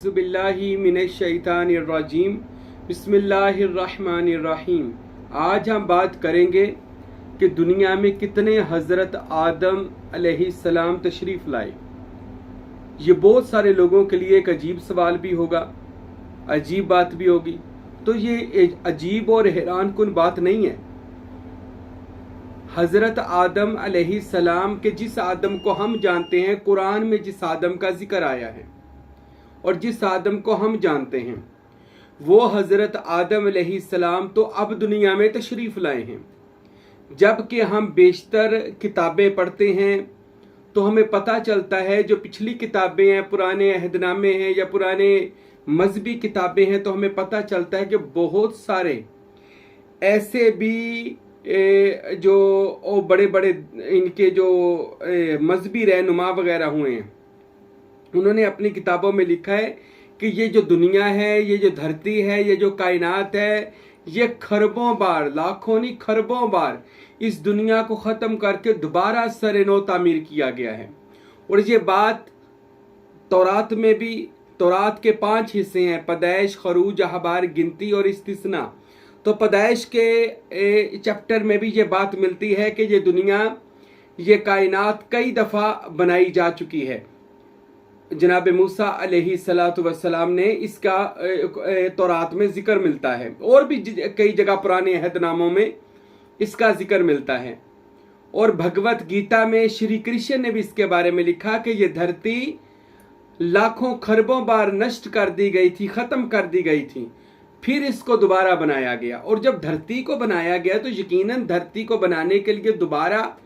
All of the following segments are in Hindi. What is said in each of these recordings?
बिल्लाहि मिनश्शैतानिर्रजीम बिस्मिल्लाहिर्रहमानिर्रहीम। आज हम बात करेंगे कि दुनिया में कितने हज़रत आदम अलैहिस्सलाम तशरीफ़ लाए। ये बहुत सारे लोगों के लिए एक अजीब सवाल भी होगा, अजीब बात भी होगी। तो ये अजीब और हैरान कुन बात नहीं है। हज़रत आदम अलैहिस्सलाम के जिस आदम को हम जानते हैं, कुरान में जिस आदम का जिक्र आया है और जिस आदम को हम जानते हैं, वो हज़रत आदम अलैहिस्सलाम तो अब दुनिया में तशरीफ़ लाए हैं। जबकि हम बेशतर किताबें पढ़ते हैं तो हमें पता चलता है, जो पिछली किताबें हैं, पुराने अहदनामे हैं या पुराने मजहबी किताबें हैं, तो हमें पता चलता है कि बहुत सारे ऐसे भी जो बड़े बड़े इनके जो मजहबी रहनुमा वगैरह हुए हैं, उन्होंने अपनी किताबों में लिखा है कि ये जो दुनिया है, ये जो धरती है, ये जो कायनात है, ये खरबों बार, लाखों नहीं खरबों बार इस दुनिया को ख़त्म करके दोबारा सरे-नौ तामीर किया गया है। और ये बात तौरात में भी, तौरात के 5 हिस्से हैं, पैदाइश, खरूज, अहबार, गिनती और इस्तिस्ना। तो पैदाइश के चैप्टर में भी ये बात मिलती है कि ये दुनिया, ये कायनात कई दफ़ा बनाई जा चुकी है। जनाब मूसा अलैहिस्सलातु वस्सलाम ने इसका तौरात में जिक्र मिलता है, और भी कई जगह पुराने अहदनामों में इसका जिक्र मिलता है। और भगवत गीता में श्री कृष्ण ने भी इसके बारे में लिखा कि ये धरती लाखों खरबों बार नष्ट कर दी गई थी, ख़त्म कर दी गई थी, फिर इसको दोबारा बनाया गया। और जब धरती को बनाया गया तो यकीनन धरती को बनाने के लिए दोबारा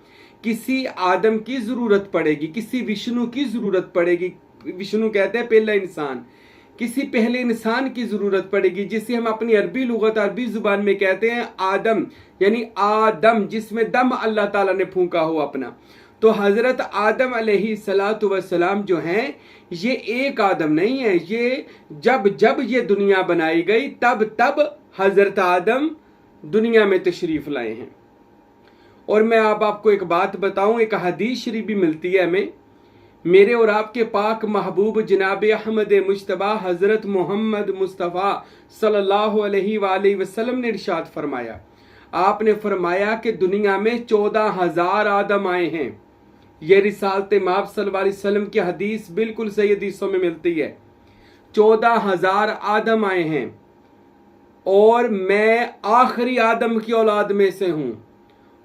किसी आदम की ज़रूरत पड़ेगी, किसी विष्णु की ज़रूरत पड़ेगी। विष्णु कहते हैं पहला इंसान, किसी पहले इंसान की ज़रूरत पड़ेगी, जिसे हम अपनी अरबी लुगत, अरबी ज़ुबान में कहते हैं आदम, यानी आदम, जिसमें दम अल्लाह ताला ने फूंका हो अपना। तो हज़रत आदम अलैहिस्सलातु वस्सलाम जो हैं, ये एक आदम नहीं है। ये जब जब ये दुनिया बनाई गई तब तब हज़रत आदम दुनिया में तशरीफ़ लाए हैं। और मैं अब आपको एक बात बताऊं, एक हदीस शरीफ भी मिलती है हमें, मेरे और आपके पाक महबूब जनाब अहमद मुश्तबा हज़रत मोहम्मद मुस्तफ़ा सल्लल्लाहु अलैहि वसल्लम ने इरशाद फरमाया। आपने फरमाया कि दुनिया में 14,000 आदम आए हैं। ये रिसालत माब सल्लल्लाहु अलैहि वसल्लम की हदीस बिल्कुल सही हदीसों में मिलती है। 14,000 आदम आए हैं और मैं आखिरी आदम की औलाद में से हूँ,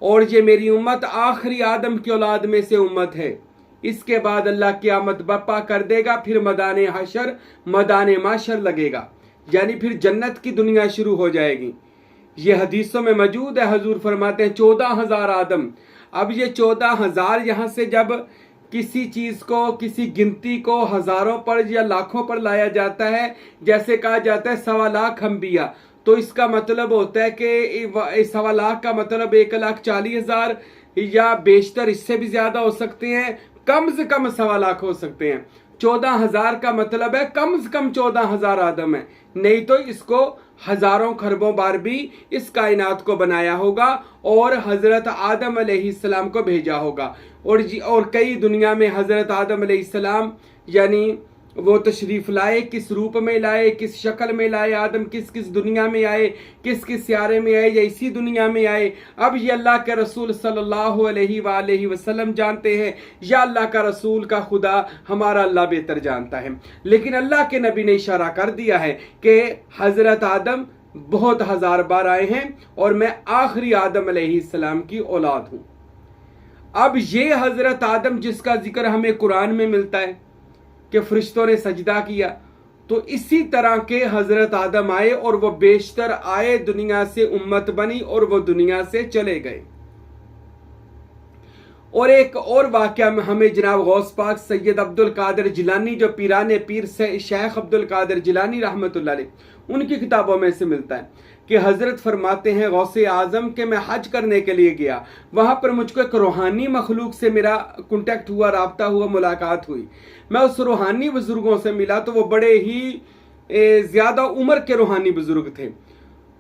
और ये मेरी उम्मत आखिरी आदम की औलाद में से उम्मत है। इसके बाद अल्लाह क़यामत बर्पा कर देगा, फिर मैदान हशर, मैदान माशर लगेगा, यानी फिर जन्नत की दुनिया शुरू हो जाएगी। ये हदीसों में मौजूद है। हुजूर फरमाते हैं 14,000 आदम। अब ये 14,000 यहाँ से जब किसी चीज़ को, किसी गिनती को हज़ारों पर या लाखों पर लाया जाता है, जैसे कहा जाता है 1.25 लाख अंबिया, तो इसका मतलब होता है कि 1.25 लाख का मतलब 1,40,000 या बेशतर इससे भी ज़्यादा हो सकते हैं, कम से कम 1.25 लाख हो सकते हैं। 14,000 का मतलब है कम से कम 14,000 आदम है, नहीं तो इसको हजारों खरबों बार भी इस कायनात को बनाया होगा और हज़रत आदम अलैहिस्सलाम को भेजा होगा। और कई दुनिया में हज़रत आदम अलैहिस्सलाम यानी वो तशरीफ़ लाए, किस रूप में लाए, किस शक्ल में लाए, आदम किस किस दुनिया में आए, किस किस सियारे में आए या इसी दुनिया में आए, अब ये अल्लाह के रसूल सल्लल्लाहु अलैहि वसल्लम जानते हैं, या अल्लाह का रसूल का खुदा हमारा अल्लाह बेहतर जानता है। लेकिन अल्लाह के नबी ने इशारा कर दिया है कि हज़रत आदम बहुत 1000 बार आए हैं और मैं आखिरी आदम अलैहिस्सलाम की औलाद हूँ। अब ये हज़रत आदम जिसका जिक्र हमें कुरान में मिलता है कि फरिश्तों ने सजदा किया, तो इसी तरह के हज़रत आदम आए और वो बेशतर आए, दुनिया से उम्मत बनी और वो दुनिया से चले गए। और एक और वाक़या में हमें जनाब गौस पाक सैयद अब्दुल कादिर जिलानी, जो पीराने पीर से शेख अब्दुल कादिर जिलानी रहमतुल्लाह अलैह, उनकी किताबों में से मिलता है कि हज़रत फरमाते हैं गौसे आज़म के मैं हज करने के लिए गया, वहाँ पर मुझको एक रूहानी मखलूक से मेरा कॉन्टेक्ट हुआ, राब्ता हुआ, मुलाकात हुई। मैं उस रूहानी बुज़ुर्गों से मिला तो वो बड़े ही ज़्यादा उम्र के रूहानी बुज़ुर्ग थे।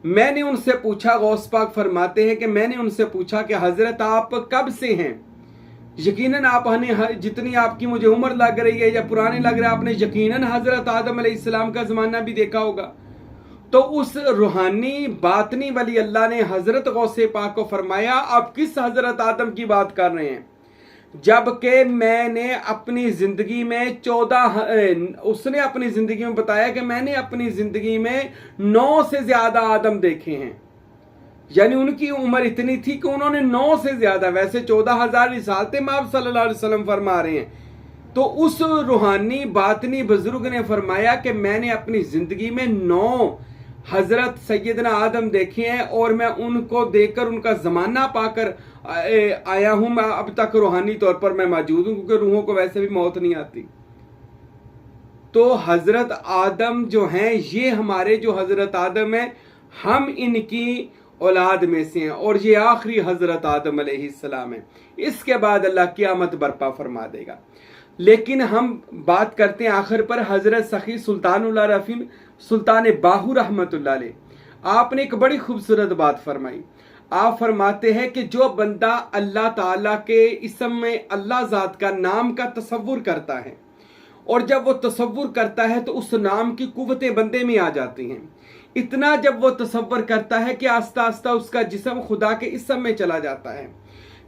मैंने उनसे पूछा, गौस पाक फरमाते हैं कि मैंने उनसे पूछा कि हज़रत आप कब से हैं? यकीनन आपने जितनी आपकी मुझे उम्र लग रही है या पुराने लग रहा है, आपने यकीनन हजरत आदम अलैहिस्सलाम का ज़माना भी देखा होगा। तो उस रूहानी बातनी वाली अल्लाह ने हजरत गौसे पाक को फरमाया, आप किस हजरत आदम की बात कर रहे हैं, जबकि मैंने अपनी जिंदगी में 14, उसने अपनी जिंदगी में बताया कि मैंने अपनी जिंदगी में 9 से ज्यादा आदम देखे हैं। यानी उनकी उम्र इतनी थी कि उन्होंने 9 से ज्यादा, वैसे 14,000 रिसालते आप सल्लल्लाहु अलैहि वसल्लम फरमा रहे हैं। तो उस रूहानी बातनी बुजुर्ग ने फरमाया कि मैंने अपनी जिंदगी में 9 हजरत सैयदना आदम देखे हैं और मैं उनको देखकर उनका जमाना पाकर आया हूं। मैं अब तक रूहानी तौर पर मैं मौजूद हूं, क्योंकि रूहों को वैसे भी मौत नहीं आती। तो हजरत आदम जो हैं, ये हमारे जो हजरत आदम हैं, हम इनकी औलाद में से हैं और ये आखिरी हजरत आदम अलैहिस्सलाम है। इसके बाद अल्लाह क़यामत बर्पा फरमा देगा। लेकिन हम बात करते हैं आखिर पर हजरत सखी सुल्तानुल आरफीन सुल्तान बाहू रहमतुल्लाह अलैह। आपने एक बड़ी खूबसूरत बात फरमाई। आप फरमाते हैं कि जो बंदा अल्लाह ताला के इसम में अल्लाह ज़ात का नाम का तसव्वुर करता है और जब वो तसव्वुर करता है तो उस नाम की कुव्वतें बंदे में आ जाती हैं। इतना जब वो तसव्वुर करता है कि आस्ता आस्ता उसका जिस्म खुदा के इसम में चला जाता है।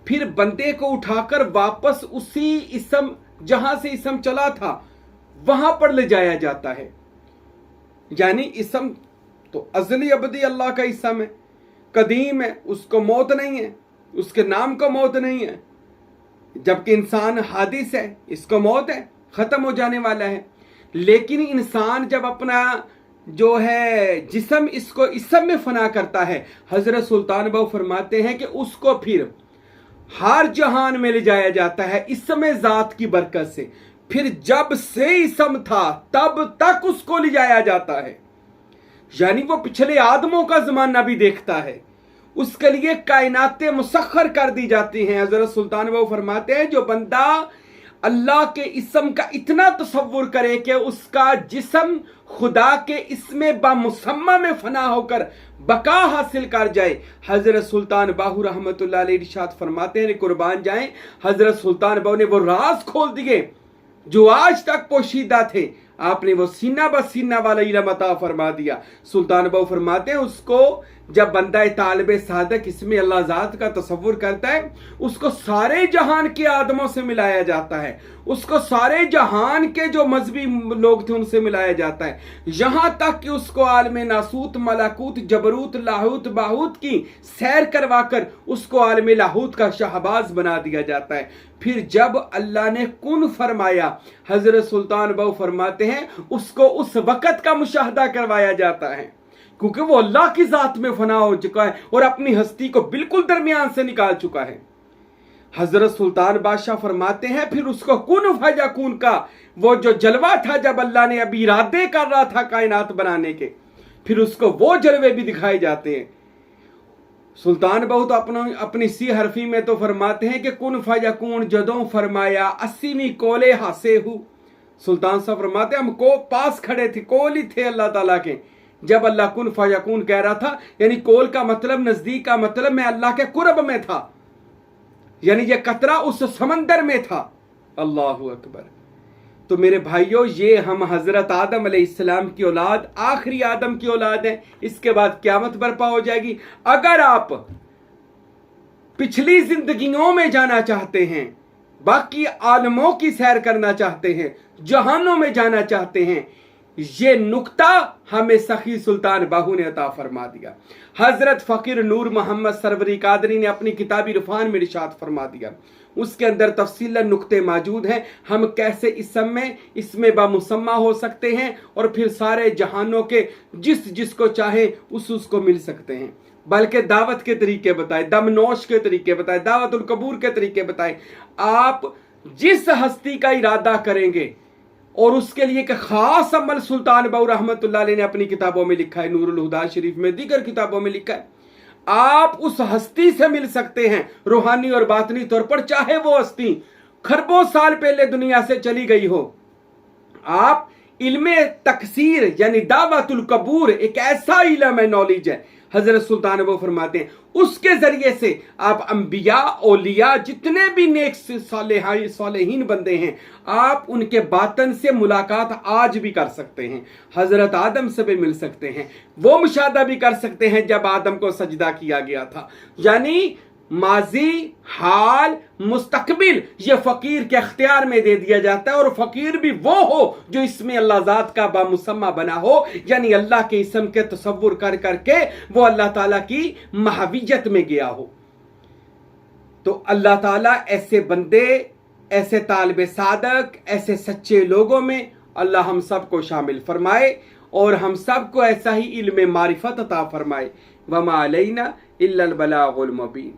फिर बंदे को उठाकर वापस उसी इसम, जहां से इसम चला था, वहां पर ले जाया जाता है। यानी इसम तो अजली अबदी अल्लाह का इसम है, कदीम है, उसको मौत नहीं है, उसके नाम को मौत नहीं है। जबकि इंसान हादिस है, इसको मौत है, खत्म हो जाने वाला है। लेकिन इंसान जब अपना जो है जिस्म इसको इसम में फना करता है, हजरत सुल्तान बाहू फरमाते हैं कि उसको फिर हर जहान में ले जाया जाता है इसम ज़ात की बरकत से। फिर जब से इसम था तब तक उसको ले जाया जाता है। यानी वो पिछले आदमों का जमाना भी देखता है, उसके लिए कायनातें मुसख्खर कर दी जाती हैं। हजरत सुल्तान बाहू फरमाते हैं जो बंदा अल्लाह के इसम का इतना तसव्वुर करे कि उसका जिस्म खुदा के इसमें बामुसम्मा में फना होकर बका हासिल कर जाए। हजरत सुल्तान बाहू रहमतुल्लाह अलैह इरशाद फरमाते हैं, कुर्बान जाएं, हजरत सुल्तान बाहू ने वो राज खोल दिए जो आज तक पोशीदा थे। आपने वो सीना ब सीना वाला इल्म अता फरमा दिया। सुल्तान बाहू फरमाते हैं उसको जब बंदा तालिबे सादक इसमें अल्लाह ज़ात का तसव्वुर करता है, उसको सारे जहान के आदमों से मिलाया जाता है, उसको सारे जहान के जो मजहबी लोग थे उनसे मिलाया जाता है, यहां तक कि उसको आलमे नासूत मलाकूत जबरूत लाहूत बाहूत की सैर करवाकर उसको आलमे लाहूत का शहबाज बना दिया जाता है। फिर जब अल्लाह ने कुन फरमाया, हजरत सुल्तान बाहू फरमाते हैं उसको उस वक़्त का मुशाहदा करवाया जाता है, क्योंकि वो अल्लाह की जात में फना हो चुका है और अपनी हस्ती को बिल्कुल दरमियान से निकाल चुका है। हजरत सुल्तान बादशाह फरमाते हैं फिर उसको कुन फयकून का वो जो जलवा था, जब अल्लाह ने अभी इरादे कर रहा था कायनात बनाने के, फिर उसको वो जलवे भी दिखाए जाते हैं। सुल्तान बाहू तो अपनी सी हरफी में तो फरमाते हैं कि कुन फयकून जदों फरमाया 80वीं कोले हासे हूं। सुल्तान साहब फरमाते हम को पास खड़े थे, कोल ही थे अल्लाह ताला के, जब अल्लाह कुन फयकून कह रहा था। यानी कोल का मतलब नजदीक का मतलब मैं अल्लाह के कुर्ब में था, यानी ये कतरा उस समंदर में था। अल्लाहु अकबर। तो मेरे भाइयों, ये हम हजरत आदम अलैहिस्सलाम की औलाद, आखिरी आदम की औलाद है। इसके बाद क़यामत बर्पा हो जाएगी। अगर आप पिछली जिंदगियों में जाना चाहते हैं, बाकी आलमों की सैर करना चाहते हैं, जहानों में जाना चाहते हैं, ये नुक्ता हमें सखी सुल्तान बाहू ने अता फरमा दिया। हजरत फकीर नूर मोहम्मद सरवरी कादरी ने अपनी किताब इरफान में इरशाद फरमा दिया। उसके अंदर तफसीलन नुक्ते मौजूद हैं, हम कैसे इसमें बामुसम्मा हो सकते हैं और फिर सारे जहानों के जिसको चाहे उसको मिल सकते हैं। बल्कि दावत के तरीके बताए, दमनोश के तरीके बताए, दावतुल कबूर के तरीके बताए। आप जिस हस्ती का इरादा करेंगे और उसके लिए एक खास अमल सुल्तान बाहू रहमतुल्लाह अलैह ने अपनी किताबों में लिखा है, नूरुल हुदा शरीफ में, दीगर किताबों में लिखा है। आप उस हस्ती से मिल सकते हैं रूहानी और बातनी तौर पर, चाहे वो हस्ती खरबों साल पहले दुनिया से चली गई हो। आप इल्मे तकसीर यानी दावतुल कबूर एक ऐसा इल्म है, नॉलेज है, हजरत सुल्तान वो फरमाते हैं उसके जरिए से आप अंबिया औलिया जितने भी नेक सालेहीन बंदे हैं आप उनके बातन से मुलाकात आज भी कर सकते हैं। हजरत आदम से भी मिल सकते हैं, वो मुशाहदा भी कर सकते हैं जब आदम को सजदा किया गया था। यानी माजी, हाल, मुस्तकबिल ये फकीर के अख्तियार में दे दिया जाता है। और फकीर भी वो हो जो इसमें अल्लाह ज़ात का बामुसम्मा बना हो, यानी अल्लाह के इसम के तसव्वुर कर करके वो अल्लाह ताला की महवियत में गया हो। तो अल्लाह ताला ऐसे बंदे, ऐसे तालिबे सादक, ऐसे सच्चे लोगों में अल्लाह हम सब को शामिल फरमाए और हम सब को ऐसा ही इल्म मारिफत अता फरमाए। वमा अलैना इल्लल बलागुल मुबीन।